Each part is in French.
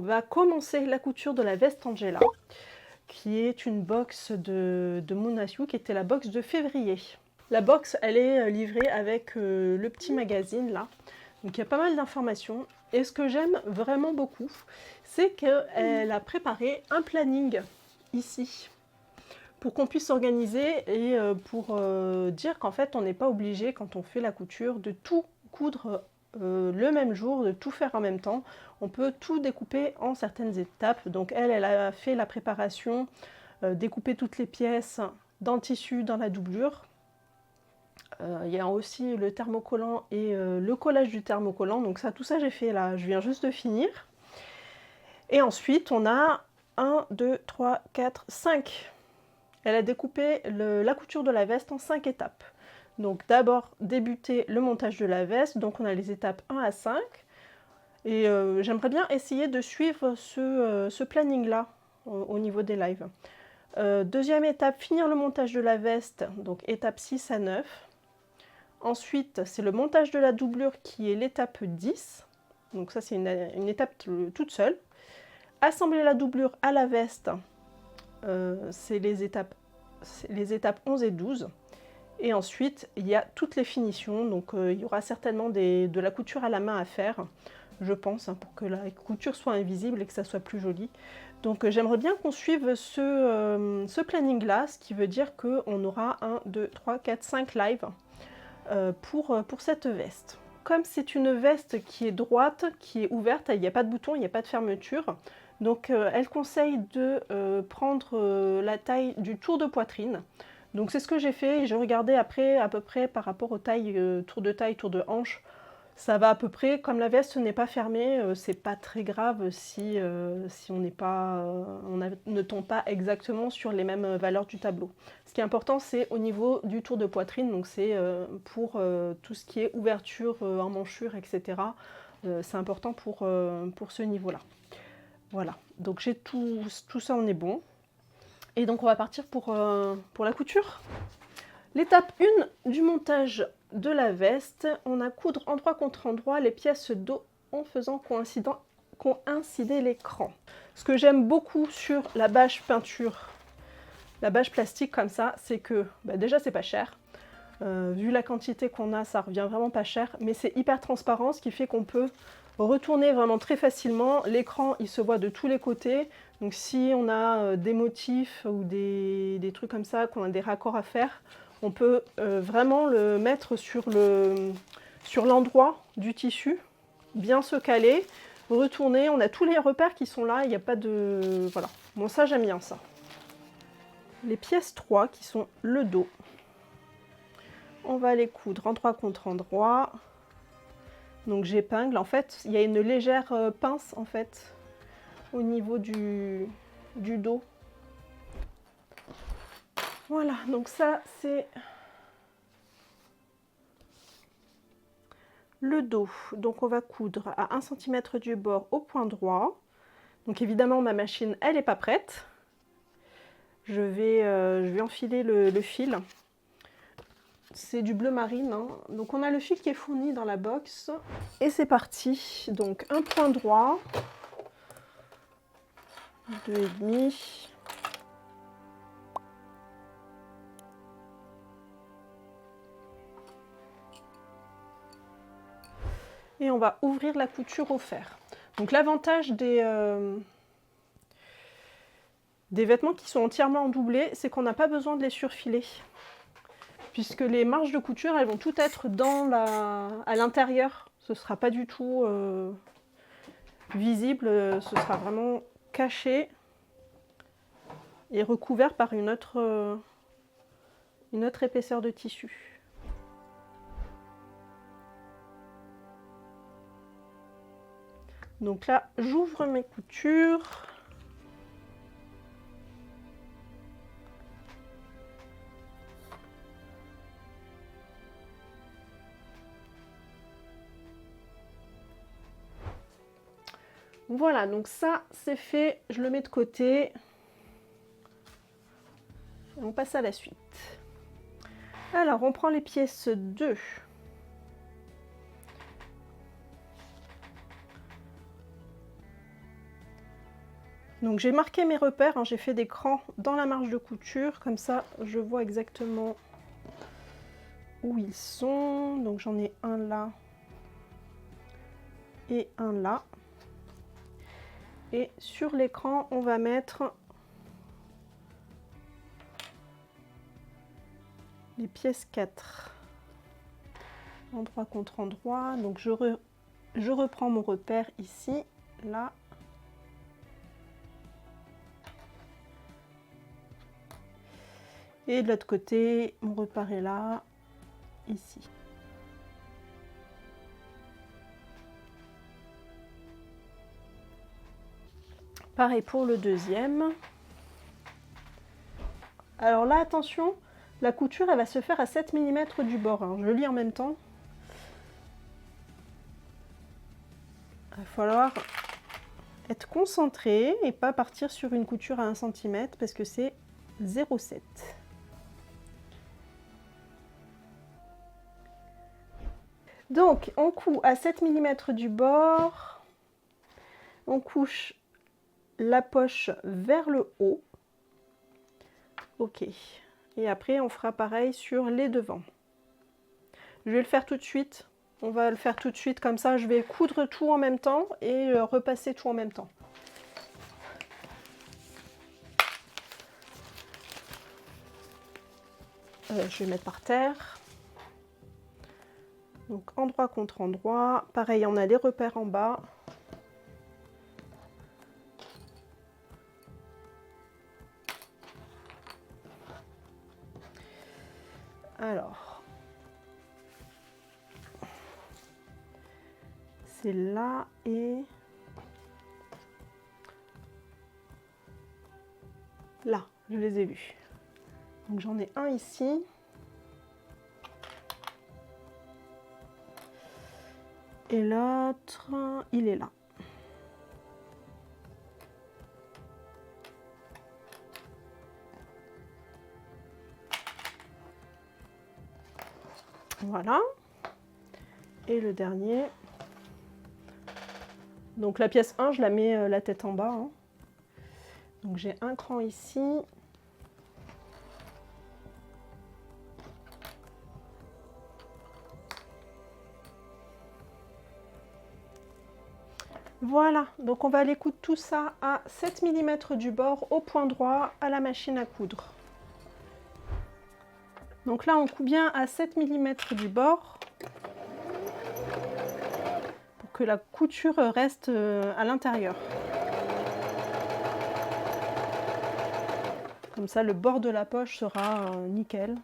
va commencer la couture de la veste Angela, qui est une box de Moon As You, qui était la box de février. La box, elle est livrée avec le petit magazine là, donc il y a pas mal d'informations. Et ce que j'aime vraiment beaucoup, c'est qu'elle a préparé un planning ici, pour qu'on puisse s'organiser et pour dire qu'en fait on n'est pas obligé quand on fait la couture de tout coudre le même jour, de tout faire en même temps. On peut tout découper en certaines étapes. Donc elle a fait la préparation, découper toutes les pièces dans le tissu, dans la doublure. Il y a aussi le thermocollant et le collage du thermocollant. Donc ça, tout ça j'ai fait là, je viens juste de finir. Et ensuite on a 1, 2, 3, 4, 5. Elle a découpé la couture de la veste en 5 étapes. Donc d'abord débuter le montage de la veste, donc on a les étapes 1 à 5. Et j'aimerais bien essayer de suivre ce planning-là au niveau des lives. Deuxième étape, finir le montage de la veste, donc étape 6 à 9. Ensuite, c'est le montage de la doublure qui est l'étape 10. Donc ça, c'est une étape toute seule. Assembler la doublure à la veste, c'est les étapes 11 et 12. Et ensuite, il y a toutes les finitions. Donc il y aura certainement de la couture à la main à faire, je pense, hein, pour que la couture soit invisible et que ça soit plus joli. Donc j'aimerais bien qu'on suive ce planning-là, ce qui veut dire qu'on aura 1, 2, 3, 4, 5 lives pour cette veste. Comme c'est une veste qui est droite, qui est ouverte, il n'y a pas de bouton, il n'y a pas de fermeture. Donc elle conseille de prendre la taille du tour de poitrine. Donc c'est ce que j'ai fait et j'ai regardé après à peu près par rapport aux tailles, tour de taille, tour de hanche. Ça va à peu près, comme la veste n'est pas fermée, c'est pas très grave si on ne tombe pas exactement sur les mêmes valeurs du tableau. Ce qui est important, c'est au niveau du tour de poitrine, donc c'est pour tout ce qui est ouverture en manchure, etc. C'est important pour ce niveau-là. Voilà, donc j'ai tout ça, on est bon. Et donc on va partir pour la couture. L'étape 1 du montage de la veste, on a coudre endroit contre endroit les pièces dos en faisant coïncider l'écran. Ce que j'aime beaucoup sur la bâche peinture, la bâche plastique comme ça, c'est que déjà c'est pas cher. Vu la quantité qu'on a, ça revient vraiment pas cher, mais c'est hyper transparent, ce qui fait qu'on peut retourner vraiment très facilement. L'écran, il se voit de tous les côtés, donc si on a des motifs ou des trucs comme ça, qu'on a des raccords à faire, on peut vraiment le mettre sur l'endroit du tissu, bien se caler, retourner. On a tous les repères qui sont là, il n'y a pas de... Voilà, bon ça j'aime bien ça. Les pièces 3 qui sont le dos. On va les coudre endroit contre endroit. Donc j'épingle. En fait, il y a une légère pince en fait au niveau du dos. Voilà, donc ça c'est le dos. Donc on va coudre à 1 cm du bord au point droit. Donc évidemment ma machine elle n'est pas prête. Je vais enfiler le fil. C'est du bleu marine, hein. Donc on a le fil qui est fourni dans la box. Et c'est parti. Donc un point droit. 2,5. Et on va ouvrir la couture au fer. Donc l'avantage des vêtements qui sont entièrement endoublés, c'est qu'on n'a pas besoin de les surfiler. Puisque les marges de couture, elles vont toutes être à l'intérieur. Ce ne sera pas du tout visible, ce sera vraiment caché et recouvert par une autre épaisseur de tissu. Donc là, j'ouvre mes coutures. Voilà, donc ça c'est fait, je le mets de côté. Et on passe à la suite. Alors, on prend les pièces 2. Donc j'ai marqué mes repères, hein, j'ai fait des crans dans la marge de couture, comme ça je vois exactement où ils sont. Donc j'en ai un là et un là. Et sur l'écran, on va mettre les pièces 4. Endroit contre endroit. Donc je reprends mon repère ici, là. Et de l'autre côté, mon repère est là, ici. Pareil pour le deuxième. Alors là, attention, la couture, elle va se faire à 7 mm du bord. Hein. Je lis en même temps. Il va falloir être concentré et pas partir sur une couture à 1 cm parce que c'est 0,7. Donc, on coud à 7 mm du bord. On couche la poche vers le haut. Ok. Et après, on fera pareil sur les devants. Je vais le faire tout de suite. On va le faire tout de suite, comme ça, je vais coudre tout en même temps et repasser tout en même temps. Je vais mettre par terre. Donc, endroit contre endroit. Pareil, on a les repères en bas. Alors, c'est là et là, je les ai vus. Donc j'en ai un ici. Et l'autre, il est là. Voilà. Et le dernier. Donc la pièce 1, je la mets la tête en bas. Hein. Donc j'ai un cran ici. Voilà, donc on va aller coudre tout ça à 7 mm du bord au point droit à la machine à coudre. Donc là, on coud bien à 7 mm du bord pour que la couture reste à l'intérieur. Comme ça, le bord de la poche sera nickel.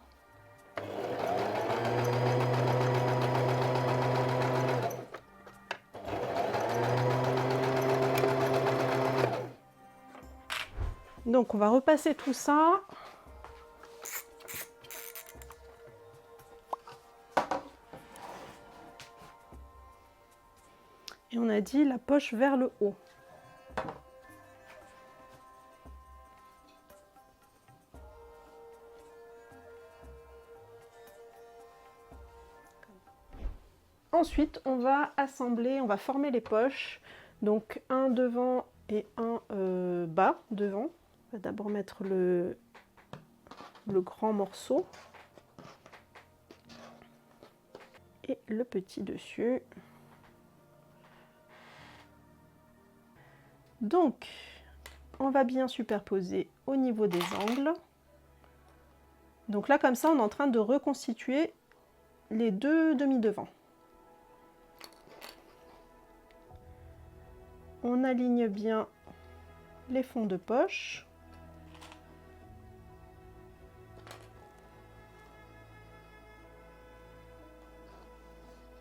Donc on va repasser tout ça. Et on a dit la poche vers le haut. Ensuite, on va assembler, on va former les poches. Donc un devant et un bas devant. On va d'abord mettre le grand morceau et le petit dessus. Donc, on va bien superposer au niveau des angles. Donc là, comme ça, on est en train de reconstituer les deux demi-devants. On aligne bien les fonds de poche.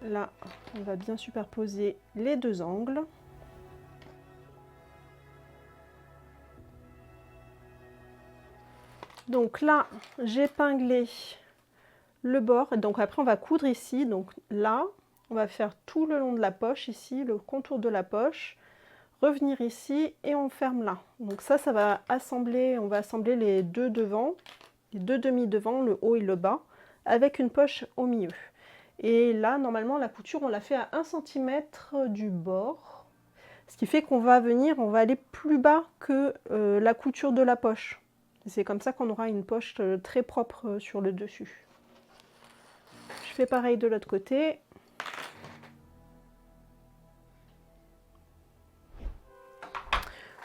Là, on va bien superposer les deux angles. Donc là, j'ai épinglé le bord. Donc après, on va coudre ici. Donc là, on va faire tout le long de la poche ici, le contour de la poche. Revenir ici et on ferme là. Donc ça va assembler, on va assembler les deux devants, les deux demi-devants, le haut et le bas, avec une poche au milieu. Et là, normalement, la couture, on l'a fait à 1 cm du bord. Ce qui fait qu'on va venir, on va aller plus bas que la couture de la poche. C'est comme ça qu'on aura une poche très propre sur le dessus. Je fais pareil de l'autre côté.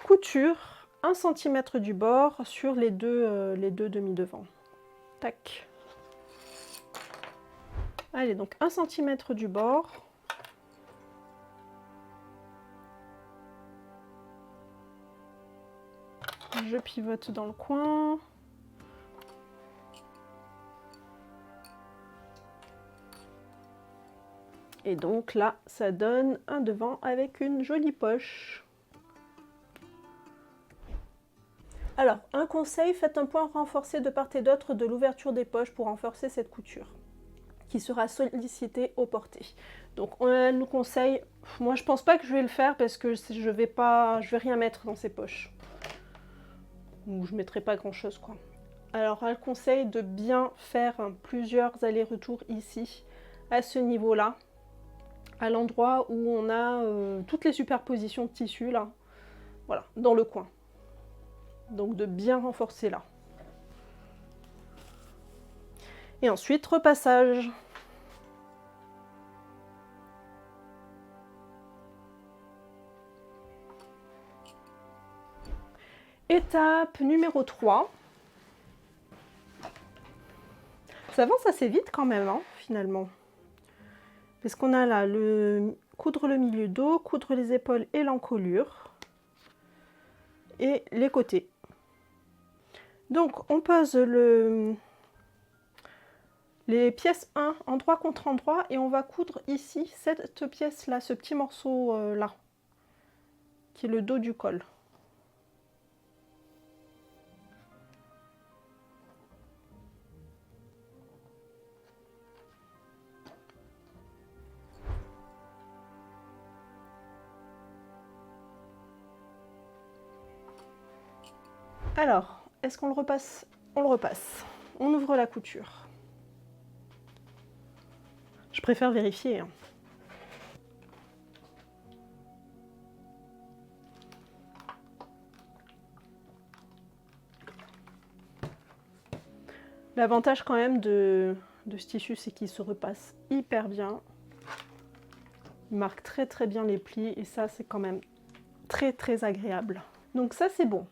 Couture 1 cm du bord sur les deux demi-devants. Tac. Allez, donc 1 cm du bord. Je pivote dans le coin. Et donc là, ça donne un devant avec une jolie poche. Alors, un conseil, faites un point renforcé de part et d'autre de l'ouverture des poches pour renforcer cette couture, qui sera sollicitée au porté. Donc, elle nous conseille, moi je pense pas que je vais le faire parce que je vais rien mettre dans ces poches. Ou je mettrai pas grand chose quoi. Alors, elle conseille de bien faire plusieurs allers-retours ici, à ce niveau-là, à l'endroit où on a toutes les superpositions de tissus là, voilà, dans le coin. Donc de bien renforcer là. Et ensuite, repassage. Étape numéro 3. Ça avance assez vite quand même, hein, finalement. Parce qu'on a là coudre le milieu dos, coudre les épaules et l'encolure. Et les côtés. Donc on pose les pièces 1 endroit contre endroit et on va coudre ici cette pièce là, ce petit morceau là, qui est le dos du col. Alors, est-ce qu'on le repasse? On le repasse. On ouvre la couture. Je préfère vérifier. L'avantage quand même de ce tissu, c'est qu'il se repasse hyper bien. Il marque très très bien les plis et ça, c'est quand même très très agréable. Donc ça, c'est bon.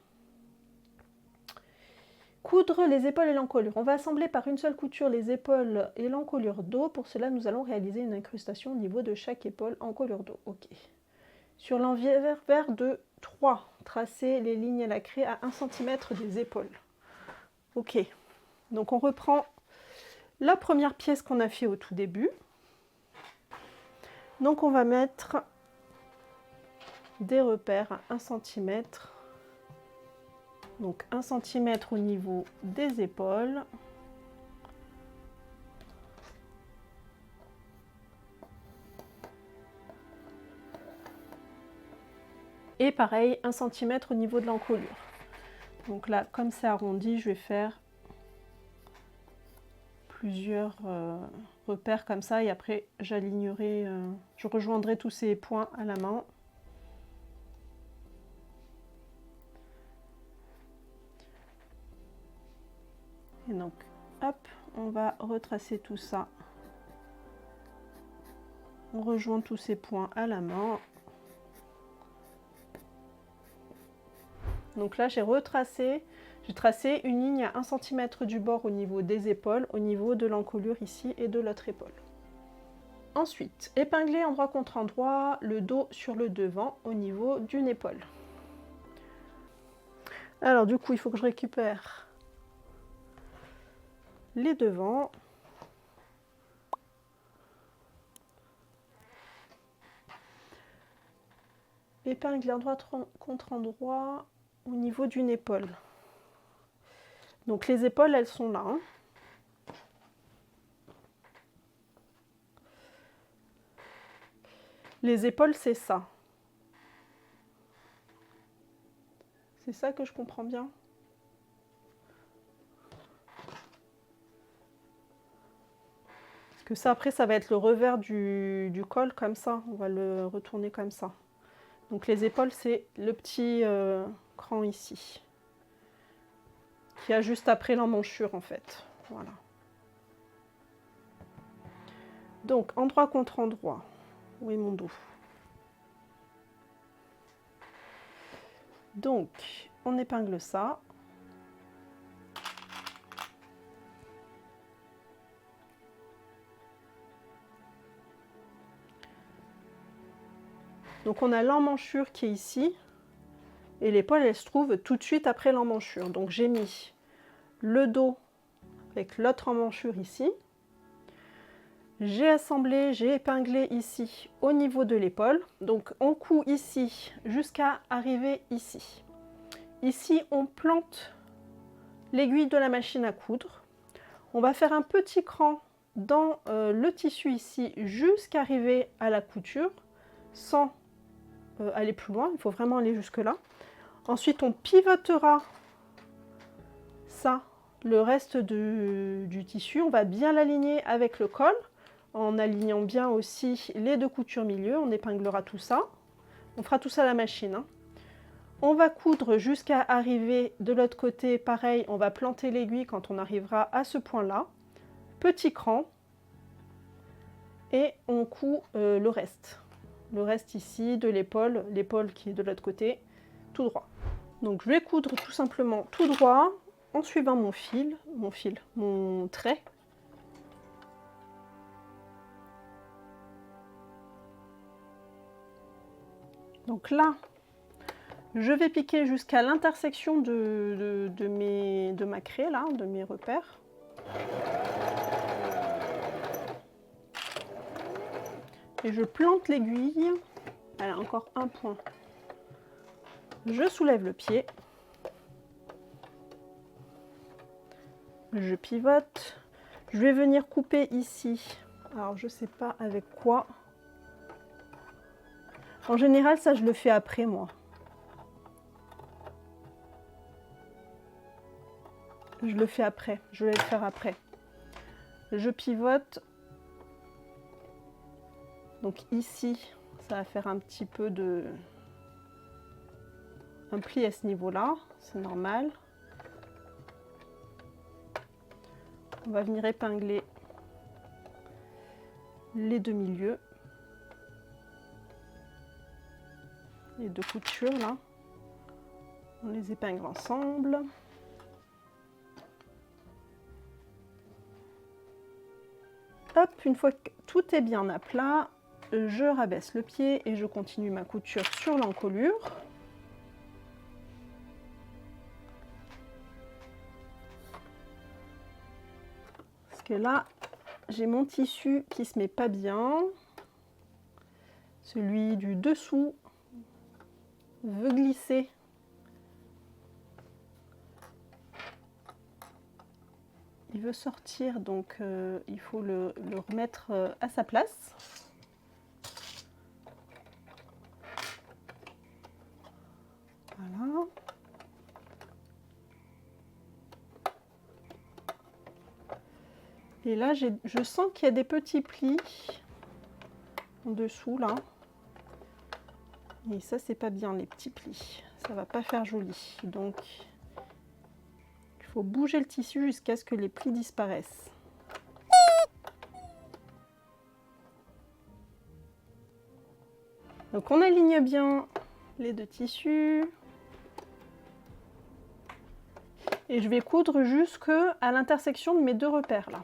Coudre les épaules et l'encolure. On va assembler par une seule couture les épaules et l'encolure dos. Pour cela, nous allons réaliser une incrustation au niveau de chaque épaule encolure dos. Ok. Sur l'envers de 3, tracez les lignes à la craie à 1 cm des épaules. Ok. Donc on reprend la première pièce qu'on a fait au tout début. Donc on va mettre des repères à 1 cm. Donc 1 cm au niveau des épaules. Et pareil, 1 cm au niveau de l'encolure. Donc là, comme c'est arrondi, je vais faire plusieurs repères comme ça et après j'alignerai, je rejoindrai tous ces points à la main. Et donc, hop, on va retracer tout ça. On rejoint tous ces points à la main. Donc là, j'ai tracé une ligne à 1 cm du bord au niveau des épaules, au niveau de l'encolure ici et de l'autre épaule. Ensuite, épingler endroit contre endroit, le dos sur le devant au niveau d'une épaule. Alors du coup, il faut que je récupère les devants. Épingler endroit contre endroit au niveau d'une épaule. Donc les épaules, elles sont là. Hein. Les épaules, c'est ça. C'est ça que je comprends bien. Parce que ça, après, ça va être le revers du col, comme ça. On va le retourner comme ça. Donc les épaules, c'est le petit cran ici, qui a juste après l'emmanchure en fait. Voilà. Donc endroit contre endroit. Où est mon dos? Donc on épingle ça. Donc on a l'emmanchure qui est ici. Et l'épaule, elle se trouve tout de suite après l'emmanchure. Donc j'ai mis le dos avec l'autre emmanchure ici. J'ai assemblé, j'ai épinglé ici au niveau de l'épaule. Donc on coud ici jusqu'à arriver ici. Ici, on plante l'aiguille de la machine à coudre. On va faire un petit cran dans le tissu ici jusqu'à arriver à la couture sans aller plus loin. Il faut vraiment aller jusque là. Ensuite, on pivotera ça, le reste du tissu. On va bien l'aligner avec le col, en alignant bien aussi les deux coutures milieu. On épinglera tout ça. On fera tout ça à la machine, hein. On va coudre jusqu'à arriver de l'autre côté. Pareil, on va planter l'aiguille quand on arrivera à ce point-là. Petit cran. Et on coud le reste. Le reste ici de l'épaule, l'épaule qui est de l'autre côté, tout droit. Donc je vais coudre tout simplement tout droit en suivant mon trait. Donc là, je vais piquer jusqu'à l'intersection de ma craie, là, de mes repères. Et je plante l'aiguille. Elle a encore un point. Je soulève le pied. Je pivote. Je vais venir couper ici. Alors, je ne sais pas avec quoi. En général, ça, je le fais après, moi. Je le fais après. Je vais le faire après. Je pivote. Donc ici, ça va faire un petit peu un pli à ce niveau-là. C'est normal. On va venir épingler les deux milieux. Les deux coutures là, on les épingle ensemble. Hop, une fois que tout est bien à plat, je rabaisse le pied et je continue ma couture sur l'encolure. Parce que là, j'ai mon tissu qui se met pas bien. Celui du dessous veut glisser. Il veut sortir, donc il faut le remettre à sa place. Voilà. Et là, je sens qu'il y a des petits plis en dessous, là. Et ça, c'est pas bien, les petits plis. Ça va pas faire joli. Donc, il faut bouger le tissu jusqu'à ce que les plis disparaissent. Donc, on aligne bien les deux tissus. Et je vais coudre jusqu'à l'intersection de mes deux repères, là.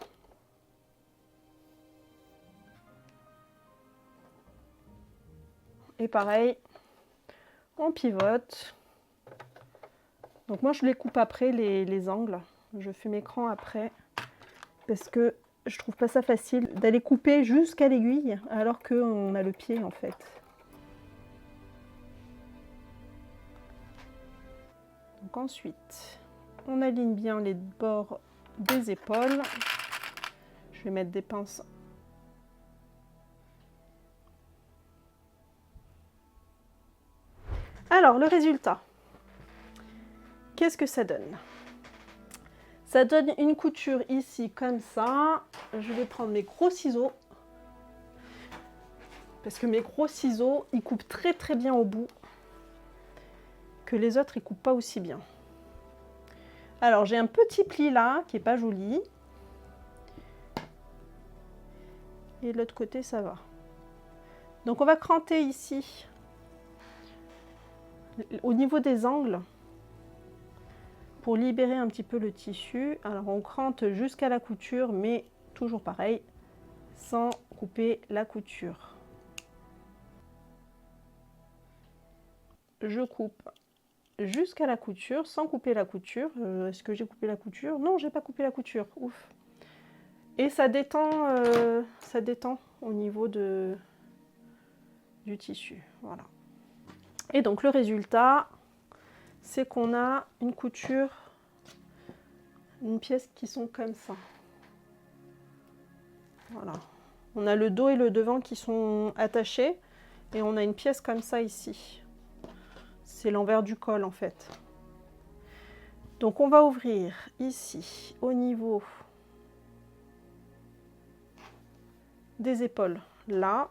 Et pareil, on pivote. Donc moi je les coupe après les angles. Je fais mes crans après parce que je trouve pas ça facile d'aller couper jusqu'à l'aiguille alors qu'on a le pied en fait. Donc ensuite, on aligne bien les bords des épaules. Je vais mettre des pinces. Alors, le résultat, qu'est-ce que ça donne? Ça donne une couture ici comme ça. Je vais prendre mes gros ciseaux. Parce que mes gros ciseaux, ils coupent très très bien au bout. Que les autres, ils coupent pas aussi bien. Alors, j'ai un petit pli là, qui est pas joli. Et de l'autre côté, ça va. Donc, on va cranter ici, au niveau des angles, pour libérer un petit peu le tissu. Alors, on crante jusqu'à la couture, mais toujours pareil, sans couper la couture. Je coupe jusqu'à la couture, sans couper la couture. Est-ce que j'ai coupé la couture? Non, j'ai pas coupé la couture. Ouf. Et ça détend au niveau du tissu. Voilà. Et donc le résultat, c'est qu'on a une couture, une pièce qui sont comme ça. Voilà. On a le dos et le devant qui sont attachés et on a une pièce comme ça ici. C'est l'envers du col en fait. Donc on va ouvrir ici au niveau des épaules, là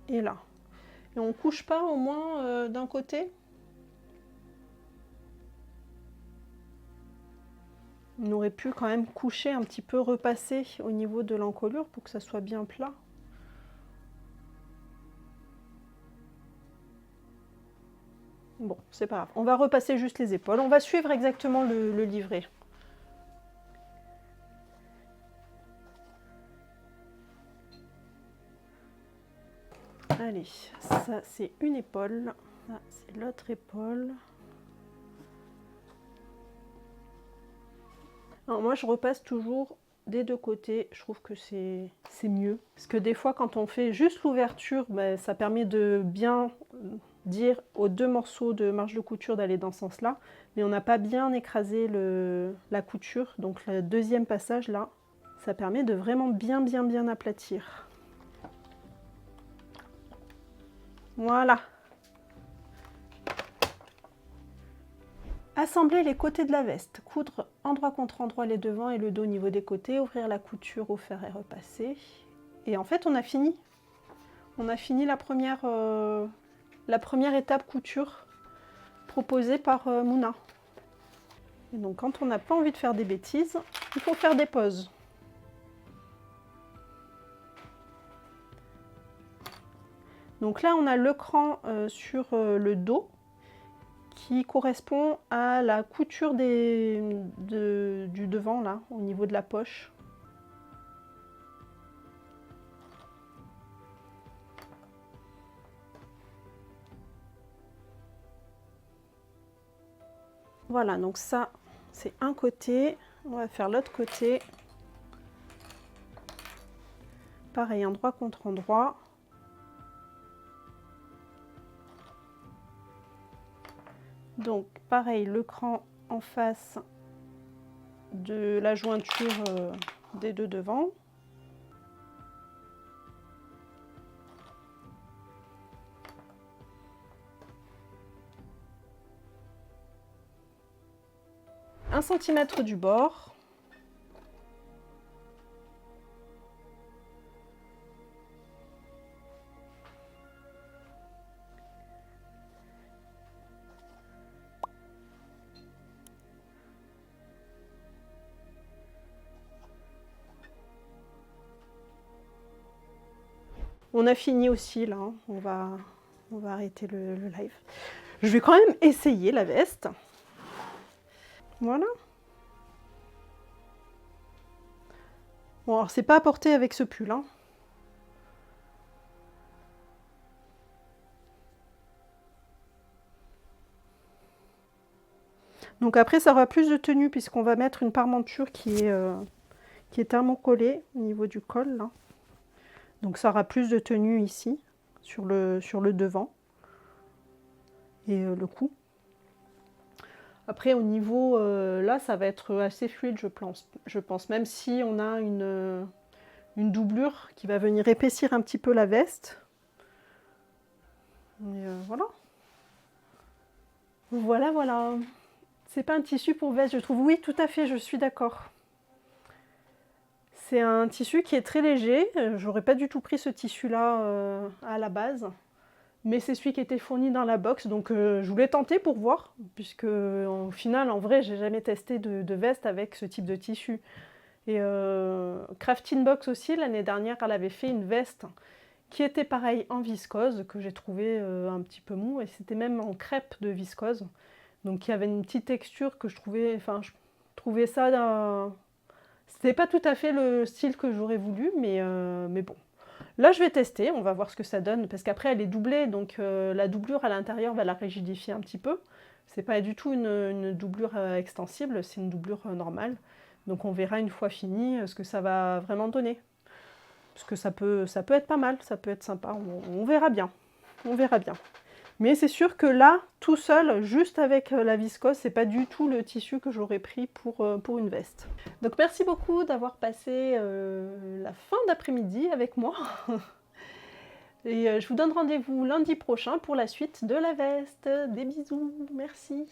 et là. Et on couche pas au moins d'un côté? On aurait pu quand même coucher un petit peu, repasser au niveau de l'encolure pour que ça soit bien plat. Bon, c'est pas grave. On va repasser juste les épaules. On va suivre exactement le livret. Allez, ça c'est une épaule. Ça c'est l'autre épaule. Alors moi je repasse toujours des deux côtés, je trouve que c'est mieux. Parce que des fois quand on fait juste l'ouverture, ben, ça permet de bien dire aux deux morceaux de marge de couture d'aller dans ce sens-là. Mais on n'a pas bien écrasé la couture, donc le deuxième passage là, ça permet de vraiment bien aplatir. Voilà. Assembler les côtés de la veste, coudre endroit contre endroit les devants et le dos au niveau des côtés, ouvrir la couture au fer et repasser. Et en fait, on a fini. On a fini la première étape couture proposée par Mouna. Et donc, quand on n'a pas envie de faire des bêtises, il faut faire des pauses. Donc là, on a le cran sur le dos, qui correspond à la couture du devant, là, au niveau de la poche. Voilà, donc ça, c'est un côté. On va faire l'autre côté. Pareil, endroit contre endroit. Donc, pareil, le cran en face de la jointure des deux devants. Un centimètre du bord. On a fini aussi là, hein. On va arrêter le live. Je vais quand même essayer la veste. Voilà. Bon, alors c'est pas à porter avec ce pull, hein. Donc après, ça aura plus de tenue puisqu'on va mettre une parmenture qui est thermocollée au niveau du col, là. Donc ça aura plus de tenue ici, sur le devant et le cou. Après, au niveau, là, ça va être assez fluide, je pense. Même si on a une doublure qui va venir épaissir un petit peu la veste. Et voilà. Voilà, voilà. C'est pas un tissu pour veste, je trouve. Oui, tout à fait, je suis d'accord. C'est un tissu qui est très léger, j'aurais pas du tout pris ce tissu-là à la base, mais c'est celui qui était fourni dans la box, donc je voulais tenter pour voir, puisque au final, en vrai, j'ai jamais testé de veste avec ce type de tissu. Et Crafting Box aussi, l'année dernière, elle avait fait une veste qui était pareil en viscose, que j'ai trouvé un petit peu mou, et c'était même en crêpe de viscose. Donc il y avait une petite texture que je trouvais, enfin je trouvais ça, c'était pas tout à fait le style que j'aurais voulu, mais bon. Là je vais tester, on va voir ce que ça donne, parce qu'après elle est doublée, donc la doublure à l'intérieur va la rigidifier un petit peu. C'est pas du tout une doublure extensible, c'est une doublure normale. Donc on verra une fois fini ce que ça va vraiment donner. Parce que ça peut être pas mal, ça peut être sympa, on verra bien. On verra bien. Mais c'est sûr que là, tout seul, juste avec la viscose, c'est pas du tout le tissu que j'aurais pris pour une veste. Donc merci beaucoup d'avoir passé la fin d'après-midi avec moi. Et je vous donne rendez-vous lundi prochain pour la suite de la veste. Des bisous, merci.